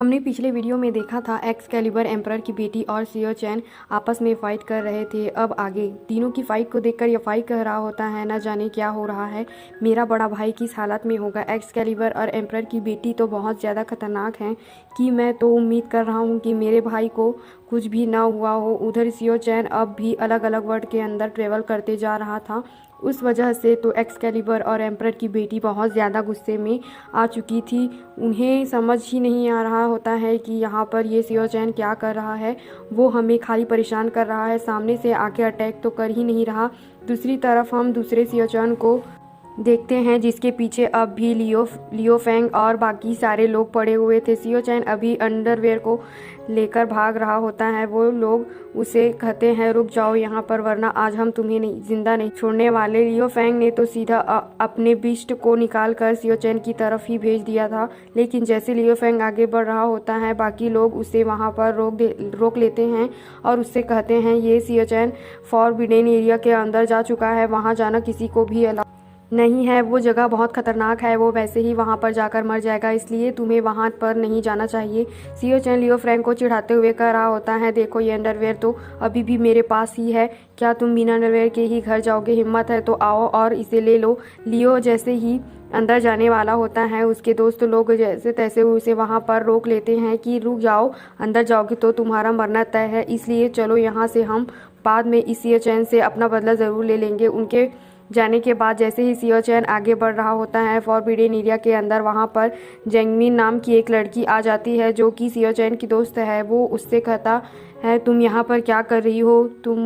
हमने पिछले वीडियो में देखा था एक्सकैलिबर एम्परर की बेटी और सियो चैन आपस में फाइट कर रहे थे। अब आगे तीनों की फाइट को देखकर ये फाइट कह रहा होता है, न जाने क्या हो रहा है, मेरा बड़ा भाई किस हालत में होगा। एक्सकैलिबर और एम्परर की बेटी तो बहुत ज़्यादा खतरनाक हैं कि मैं तो उम्मीद कर रहा हूँ कि मेरे भाई को कुछ भी ना हुआ हो। उधर सियो चैन अब भी अलग अलग वर्ल्ड के अंदर ट्रेवल करते जा रहा था। उस वजह से तो एक्सकैलिबर और एम्परर की बेटी बहुत ज़्यादा गुस्से में आ चुकी थी। उन्हें समझ ही नहीं आ रहा होता है कि यहाँ पर ये सियो चैन क्या कर रहा है। वो हमें खाली परेशान कर रहा है, सामने से आके अटैक तो कर ही नहीं रहा। दूसरी तरफ हम दूसरे सियो चैन को देखते हैं जिसके पीछे अब भी लियो फेंग और बाकी सारे लोग पड़े हुए थे। सियो चैन अभी अंडरवेयर को लेकर भाग रहा होता है। वो लोग उसे कहते हैं रुक जाओ यहाँ पर, वरना आज हम तुम्हें नहीं जिंदा नहीं छोड़ने वाले। लियो फेंग ने तो सीधा अपने बिस्ट को निकाल कर सियो चैन की तरफ ही भेज दिया था, लेकिन जैसे लियो फेंग आगे बढ़ रहा होता है बाकी लोग उसे वहाँ पर रोक लेते हैं और उससे कहते हैं ये सियो चैन फॉरबिडन एरिया के अंदर जा चुका है, वहाँ जाना किसी को भी अलाउ नहीं है। वो जगह बहुत खतरनाक है, वो वैसे ही वहाँ पर जाकर मर जाएगा, इसलिए तुम्हें वहाँ पर नहीं जाना चाहिए। सियो चैन लियो फ्रैंक को चिढ़ाते हुए कह रहा होता है देखो ये अंडरवेयर तो अभी भी मेरे पास ही है, क्या तुम बिना अंडरवेयर के ही घर जाओगे? हिम्मत है तो आओ और इसे ले लो। लियो जैसे ही अंदर जाने वाला होता है उसके दोस्त लोग जैसे तैसे उसे वहाँ पर रोक लेते हैं कि रुक जाओ, अंदर जाओगे तो तुम्हारा मरना तय है, इसलिए चलो यहाँ से, हम बाद में इस सियो चैन से अपना बदला ज़रूर ले लेंगे। उनके जाने के बाद जैसे ही सियो चैन आगे बढ़ रहा होता है फॉरबिडन एरिया के अंदर, वहाँ पर जेंगमिन नाम की एक लड़की आ जाती है जो कि सियो चैन की दोस्त है। वो उससे कहता है तुम यहाँ पर क्या कर रही हो, तुम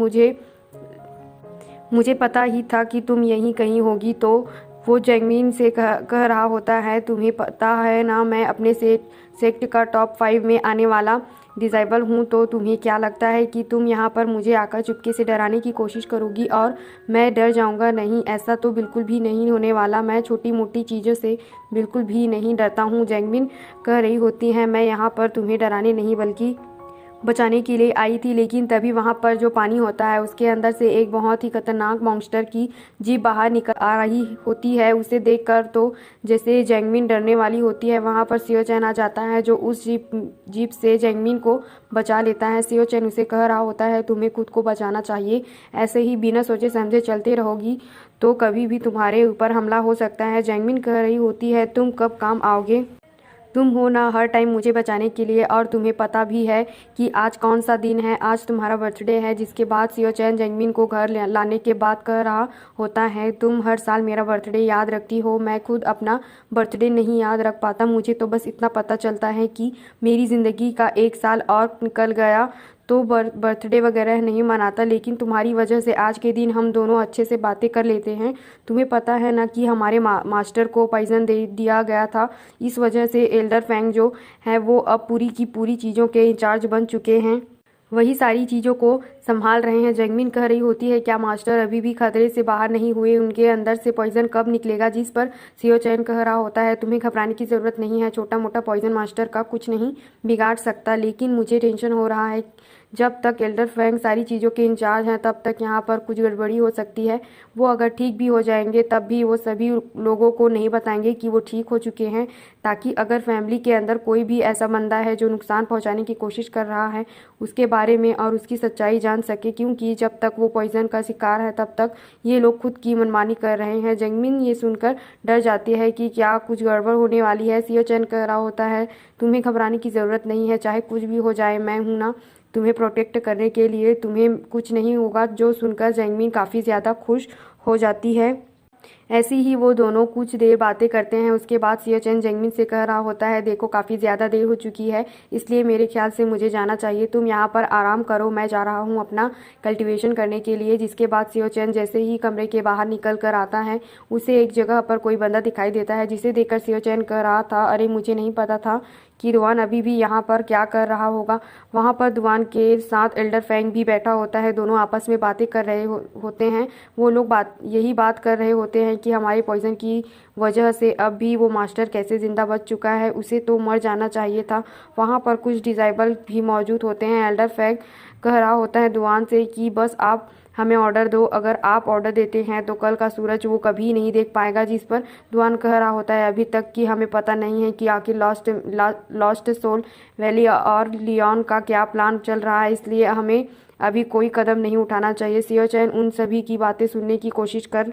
मुझे पता ही था कि तुम यहीं कहीं होगी। तो वो जेंगमिन से कह रहा होता है तुम्हें पता है ना मैं अपने सेक्ट का टॉप 5 में आने वाला डिज़ाइबल हूँ, तो तुम्हें क्या लगता है कि तुम यहाँ पर मुझे आकर चुपके से डराने की कोशिश करोगी और मैं डर जाऊँगा? नहीं, ऐसा तो बिल्कुल भी नहीं होने वाला, मैं छोटी मोटी चीज़ों से बिल्कुल भी नहीं डरता हूँ। जेंगमिन कह रही होती है मैं यहाँ पर तुम्हें डराने नहीं बल्कि बचाने के लिए आई थी। लेकिन तभी वहाँ पर जो पानी होता है उसके अंदर से एक बहुत ही खतरनाक मॉन्स्टर की जीप बाहर निकल आ रही होती है। उसे देखकर तो जैसे जेंगमिन डरने वाली होती है, वहाँ पर सियो चैन आ जाता है जो उस जीप से जेंगमिन को बचा लेता है। सियो चैन उसे कह रहा होता है तुम्हें खुद को बचाना चाहिए, ऐसे ही बिना सोचे समझे चलते रहोगी तो कभी भी तुम्हारे ऊपर हमला हो सकता है। जेंगमिन कह रही होती है तुम कब काम आओगे, तुम हो ना हर टाइम मुझे बचाने के लिए, और तुम्हें पता भी है कि आज कौन सा दिन है, आज तुम्हारा बर्थडे है। जिसके बाद सियो चैन जेंगमिन को घर लाने के बाद कह रहा होता है तुम हर साल मेरा बर्थडे याद रखती हो, मैं खुद अपना बर्थडे नहीं याद रख पाता, मुझे तो बस इतना पता चलता है कि मेरी ज़िंदगी का एक साल और निकल गया तो बर्थडे वगैरह नहीं मनाता। लेकिन तुम्हारी वजह से आज के दिन हम दोनों अच्छे से बातें कर लेते हैं। तुम्हें पता है ना कि हमारे मास्टर को पॉइजन दे दिया गया था, इस वजह से एल्डर फेंग जो है वो अब पूरी की पूरी चीज़ों के इंचार्ज बन चुके हैं, वही सारी चीज़ों को संभाल रहे हैं। जेंगमिन कह रही होती है क्या मास्टर अभी भी खतरे से बाहर नहीं हुए, उनके अंदर से पॉइजन कब निकलेगा? जिस पर सियो चैन कह रहा होता है तुम्हें घबराने की ज़रूरत नहीं है, छोटा मोटा पॉइजन मास्टर का कुछ नहीं बिगाड़ सकता, लेकिन मुझे टेंशन हो रहा है, जब तक एल्डर फेंग सारी चीज़ों के इंचार्ज हैं तब तक यहाँ पर कुछ गड़बड़ी हो सकती है। वो अगर ठीक भी हो जाएंगे तब भी वो सभी लोगों को नहीं बताएंगे कि वो ठीक हो चुके हैं, ताकि अगर फैमिली के अंदर कोई भी ऐसा बंदा है जो नुकसान पहुँचाने की कोशिश कर रहा है उसके बारे में और उसकी सच्चाई जान सके, क्योंकि जब तक वो पॉइजन का शिकार है तब तक ये लोग खुद की मनमानी कर रहे हैं। जेंगमिन ये सुनकर डर जाती है कि क्या कुछ गड़बड़ होने वाली है। सियो चैन कह रहा होता है तुम्हें घबराने की ज़रूरत नहीं है, चाहे कुछ भी हो जाए मैं हूँ ना तुम्हें प्रोटेक्ट करने के लिए, तुम्हें कुछ नहीं होगा। जो सुनकर जेंगमिन काफ़ी ज़्यादा खुश हो जाती है। ऐसी ही वो दोनों कुछ देर बातें करते हैं। उसके बाद सियो चैन जेंगमिन से कह रहा होता है देखो काफ़ी ज़्यादा देर हो चुकी है, इसलिए मेरे ख्याल से मुझे जाना चाहिए, तुम यहाँ पर आराम करो, मैं जा रहा हूँ अपना कल्टीवेशन करने के लिए। जिसके बाद सियो चैन जैसे ही कमरे के बाहर निकल कर आता है उसे एक जगह पर कोई बंदा दिखाई देता है, जिसे देखकर सियो चैन कह रहा था अरे मुझे नहीं पता था कि दुआन अभी भी यहाँ पर क्या कर रहा होगा। वहाँ पर दुआन के साथ एल्डर फेंग भी बैठा होता है, दोनों आपस में बातें कर रहे होते हैं। वो लोग यही बात कर रहे होते हैं कि हमारे पॉइजन की वजह से अब भी वो मास्टर कैसे ज़िंदा बच चुका है, उसे तो मर जाना चाहिए था। वहाँ पर कुछ डिसेबल भी मौजूद होते हैं। एल्डर फैग कह रहा होता है दुआन से कि बस आप हमें ऑर्डर दो, अगर आप ऑर्डर देते हैं तो कल का सूरज वो कभी नहीं देख पाएगा। जिस पर दुआन कह रहा होता है अभी तक कि हमें पता नहीं है कि आखिर लॉस्ट सोल वैली और लियोन का क्या प्लान चल रहा है, इसलिए हमें अभी कोई कदम नहीं उठाना चाहिए। सियो चैन उन सभी की बातें सुनने की कोशिश कर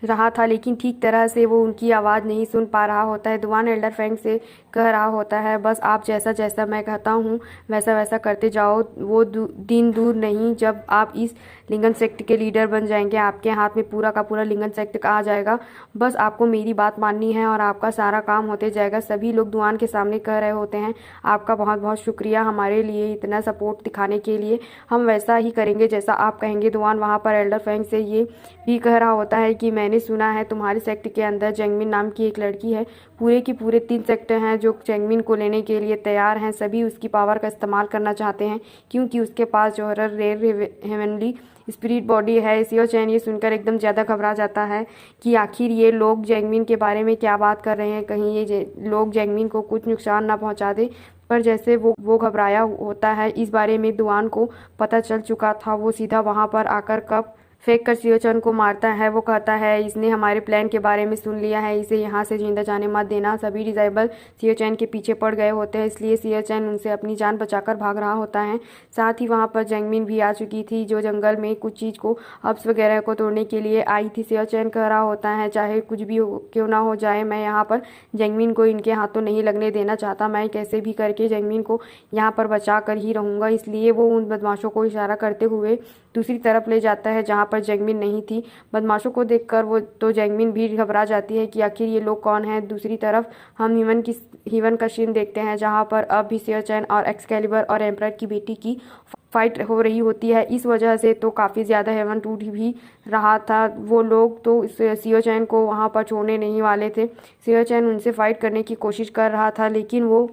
रहा था, लेकिन ठीक तरह से वो उनकी आवाज़ नहीं सुन पा रहा होता है। दुआन एल्डर फैंग से कह रहा होता है बस आप जैसा जैसा मैं कहता हूँ वैसा वैसा करते जाओ। वो दिन दूर नहीं जब आप इस लिंगन सेक्ट के लीडर बन जाएंगे, आपके हाथ में पूरा का पूरा लिंगन सेक्ट आ जाएगा। बस आपको मेरी बात माननी है और आपका सारा काम होते जाएगा। सभी लोग दुआन के सामने कह रहे होते हैं आपका बहुत बहुत शुक्रिया हमारे लिए इतना सपोर्ट दिखाने के लिए, हम वैसा ही करेंगे जैसा आप कहेंगे। दुआन वहाँ पर एल्डर फैंग से ये भी कह रहा होता है कि मैंने सुना है तुम्हारे सेक्ट के अंदर जैंगमिन नाम की एक लड़की है। पूरे की पूरे 3 सेक्ट हैं जो जैंगमिन को लेने के लिए तैयार हैं। सभी उसकी पावर का इस्तेमाल करना चाहते हैं क्योंकि उसके पास जो रेयर हेवनली स्पिरिट बॉडी है। सियो चैन ये सुनकर एकदम ज़्यादा घबरा जाता है कि आखिर ये लोग जैंगमिन के बारे में क्या बात कर रहे हैं, कहीं ये लोग जैंगमिन को कुछ नुकसान ना पहुंचा दे। पर जैसे वो घबराया होता है, इस बारे में दुआन को पता चल चुका था। वो सीधा वहाँ पर आकर कप फेंक कर सियो चैन को मारता है। वो कहता है इसने हमारे प्लान के बारे में सुन लिया है, इसे यहाँ से जिंदा जाने मत देना। सभी डिसेबल सियो चैन के पीछे पड़ गए होते हैं, इसलिए सियो चैन उनसे अपनी जान बचाकर भाग रहा होता है। साथ ही वहाँ पर जैंगमिन भी आ चुकी थी जो जंगल में कुछ चीज़ को हब्स वगैरह को तोड़ने के लिए आई थी। सियो चैन कह रहा होता है चाहे कुछ भी क्यों ना हो जाए, मैं यहाँ पर जैंगमिन को इनके हाथों नहीं लगने देना चाहता। मैं कैसे भी करके जैंगमिन को यहाँ पर बचा कर ही रहूँगा। इसलिए वो उन बदमाशों को इशारा करते हुए दूसरी तरफ ले जाता है जहाँ पर जैंगमिन नहीं थी। बदमाशों को देखकर वो तो जैंगमिन भी घबरा जाती है कि आखिर ये लोग कौन हैं। दूसरी तरफ हम हीवन का सीन देखते हैं जहाँ पर अब भी सियो चैन और एक्सकैलिबर और एम्परर की बेटी की फाइट हो रही होती है। इस वजह से तो काफ़ी ज़्यादा हेवन टूट भी रहा था। वो लोग तो सियो चैन को वहाँ पर छोड़ने नहीं वाले थे। सियो चैन उनसे फाइट करने की कोशिश कर रहा था, लेकिन वो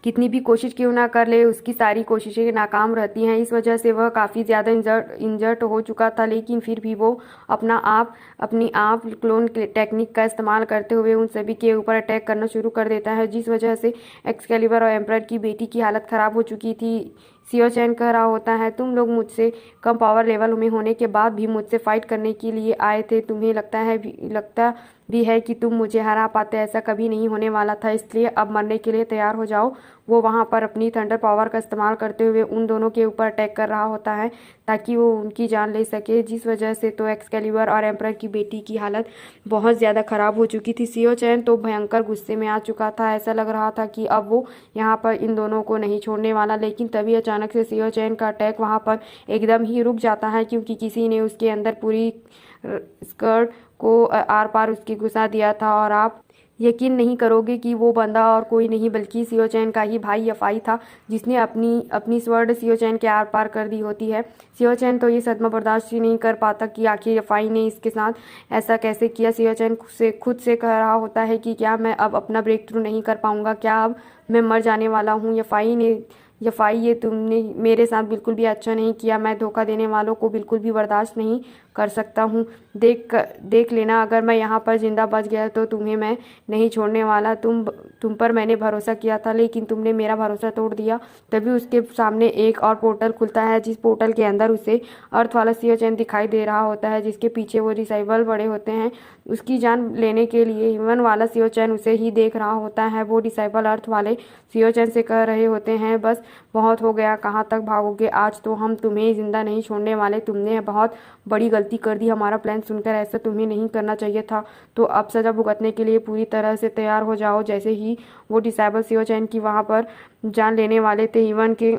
कितनी भी कोशिश क्यों ना कर ले उसकी सारी कोशिशें नाकाम रहती हैं। इस वजह से वह काफ़ी ज़्यादा इंजर्ड हो चुका था, लेकिन फिर भी वो अपनी आप क्लोन टेक्निक का इस्तेमाल करते हुए उन सभी के ऊपर अटैक करना शुरू कर देता है, जिस वजह से एक्सकैलिबर और एम्परर की बेटी की हालत ख़राब हो चुकी थी। सियो चैन कह रहा होता है तुम लोग मुझसे कम पावर लेवल में होने के बाद भी मुझसे फाइट करने के लिए आए थे। तुम्हें लगता भी है कि तुम मुझे हरा पाते, ऐसा कभी नहीं होने वाला था, इसलिए अब मरने के लिए तैयार हो जाओ। वो वहाँ पर अपनी थंडर पावर का इस्तेमाल करते हुए उन दोनों के ऊपर अटैक कर रहा होता है ताकि वो उनकी जान ले सके, जिस वजह से तो एक्सकैलिबर और एम्परर की बेटी की हालत बहुत ज़्यादा ख़राब हो चुकी थी। सियो चैन तो भयंकर गुस्से में आ चुका था। ऐसा लग रहा था कि अब वो यहाँ पर इन दोनों को नहीं छोड़ने वाला, लेकिन तभी अचानक से सियो चैन का अटैक वहाँ पर एकदम ही रुक जाता है क्योंकि किसी ने उसके अंदर पूरी स्कर्ट को आर पार उसकी घुसा दिया था। और आप यकीन नहीं करोगे कि वो बंदा और कोई नहीं बल्कि सियो चैन का ही भाई यफाई था, जिसने अपनी स्वर्ण सियो चैन के आर पार कर दी होती है। सियो चैन तो ये सदमा बर्दाश्त ही नहीं कर पाता कि आखिर यफाई ने इसके साथ ऐसा कैसे किया। सियो चैन खुद से कह रहा होता है कि क्या मैं अब अपना ब्रेक थ्रू नहीं कर पाऊंगा, क्या अब मैं मर जाने वाला हूँ। यफाई ये तुमने मेरे साथ बिल्कुल भी अच्छा नहीं किया, मैं धोखा देने वालों को बिल्कुल भी बर्दाश्त नहीं कर सकता हूँ। देख लेना, अगर मैं यहाँ पर जिंदा बच गया तो तुम्हें मैं नहीं छोड़ने वाला। तुम पर मैंने भरोसा किया था, लेकिन तुमने मेरा भरोसा तोड़ दिया। तभी उसके सामने एक और पोर्टल खुलता है, जिस पोर्टल के अंदर उसे अर्थ वाला सियो चैन दिखाई दे रहा होता है, जिसके पीछे वो डिसेबल बड़े होते हैं। उसकी जान लेने के लिए ह्यूमन वाला सियो चैन उसे ही देख रहा होता है। वो डिसेबल अर्थ वाले सियो चैन से कह रहे होते हैं बस बहुत हो गया, कहाँ तक भागोगे, आज तो हम तुम्हें जिंदा नहीं छोड़ने वाले। तुमने बहुत बड़ी गलती कर दी, हमारा प्लान सुनकर ऐसा तुम्हें नहीं करना चाहिए था। तो अब सजा भुगतने के लिए पूरी तरह से तैयार हो जाओ। जैसे ही वो डिसेबल सियो चैन की वहाँ पर जान लेने वाले थे, ह्यूमन के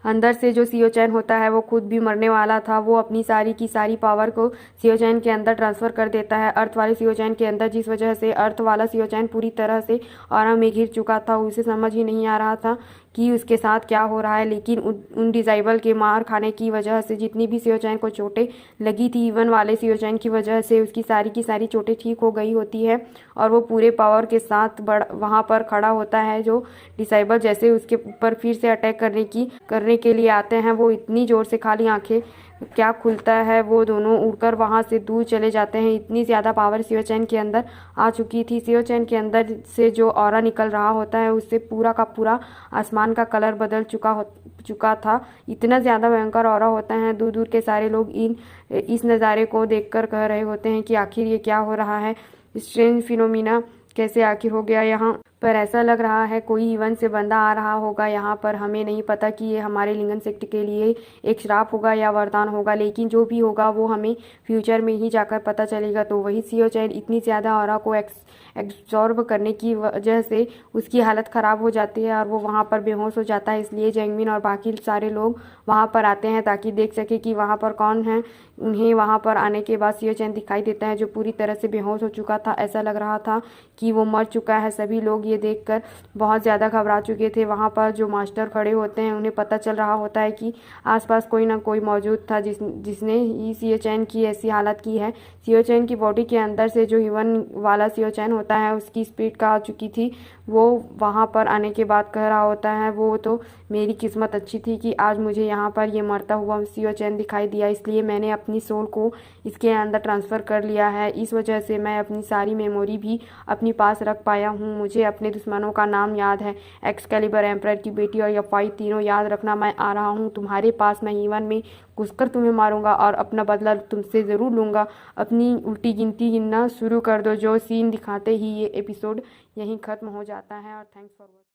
अंदर से जो सियो चैन होता है वो खुद भी मरने वाला था। वो अपनी सारी की सारी पावर को सियो चैन के अंदर ट्रांसफ़र कर देता है अर्थ वाले सियो चैन के अंदर, जिस वजह से अर्थ वाला सियो चैन पूरी तरह से आराम में घिर चुका था। उसे समझ ही नहीं आ रहा था कि उसके साथ क्या हो रहा है, लेकिन उन डिसेबल के मार खाने की वजह से जितनी भी सियो चैन को चोटें लगी थी, इवन वाले सियो चैन की वजह से उसकी सारी की सारी चोटें ठीक हो गई होती है और वो पूरे पावर के साथ वहाँ पर खड़ा होता है। जो डिसेबल जैसे उसके ऊपर फिर से अटैक करने के लिए आते हैं, वो इतनी ज़ोर से खाली आंखें क्या खुलता है, वो दोनों उड़कर वहाँ से दूर चले जाते हैं। इतनी ज़्यादा पावर शिव चैन के अंदर आ चुकी थी। शिव चैन के अंदर से जो ऑरा निकल रहा होता है उससे पूरा का पूरा आसमान का कलर बदल चुका था। इतना ज़्यादा भयंकर ऑरा होता है। दूर दूर के सारे लोग इस नज़ारे को देखकर कह रहे होते हैं कि आखिर ये क्या हो रहा है, स्ट्रेंज फिनोमिना कैसे आखिर हो गया यहाँ पर। ऐसा लग रहा है कोई इवन से बंदा आ रहा होगा यहाँ पर। हमें नहीं पता कि ये हमारे लिंगन सेक्ट के लिए एक श्राप होगा या वरदान होगा, लेकिन जो भी होगा वो हमें फ्यूचर में ही जाकर पता चलेगा। तो वही सीओ चैन इतनी ज़्यादा ऑरा को एब्जॉर्ब करने की वजह से उसकी हालत ख़राब हो जाती है और वो वहाँ पर बेहोश हो जाता है। इसलिए जैंगमिन और बाकी सारे लोग वहाँ पर आते हैं ताकि देख सके कि वहाँ पर कौन है। उन्हें वहाँ पर आने के बाद सीओ चैन दिखाई देता है जो पूरी तरह से बेहोश हो चुका था। ऐसा लग रहा था कि वो मर चुका है। सभी लोग ये देखकर बहुत ज़्यादा घबरा चुके थे। वहाँ पर जो मास्टर खड़े होते हैं उन्हें पता चल रहा होता है कि आसपास कोई ना कोई मौजूद था जिसने ही सीओ चैन की ऐसी हालत की है। सीओ चैन की बॉडी के अंदर से जो ह्यूमन वाला सीओ चैन होता है उसकी स्पीड का आ चुकी थी। वो वहाँ पर आने के बाद कह रहा होता है वो तो मेरी किस्मत अच्छी थी कि आज मुझे यहाँ पर ये मरता हुआ सीओ चैन दिखाई दिया, इसलिए मैंने अपनी सोल को इसके अंदर ट्रांसफ़र कर लिया है। इस वजह से मैं अपनी सारी मेमोरी भी अपने पास रख पाया हूँ। मुझे अपने दुश्मनों का नाम याद है, एक्सकैलिबर, एम्परर की बेटी और यफाई, तीनों याद रखना। मैं आ रहा हूँ तुम्हारे पास। मैं ईवन में घुसकर तुम्हें मारूंगा और अपना बदला तुमसे ज़रूर लूँगा। अपनी उल्टी गिनती गिनना शुरू कर दो। जो सीन दिखाते ही ये एपिसोड यहीं ख़त्म हो जाता है। और थैंक्स फॉर वॉचिंग।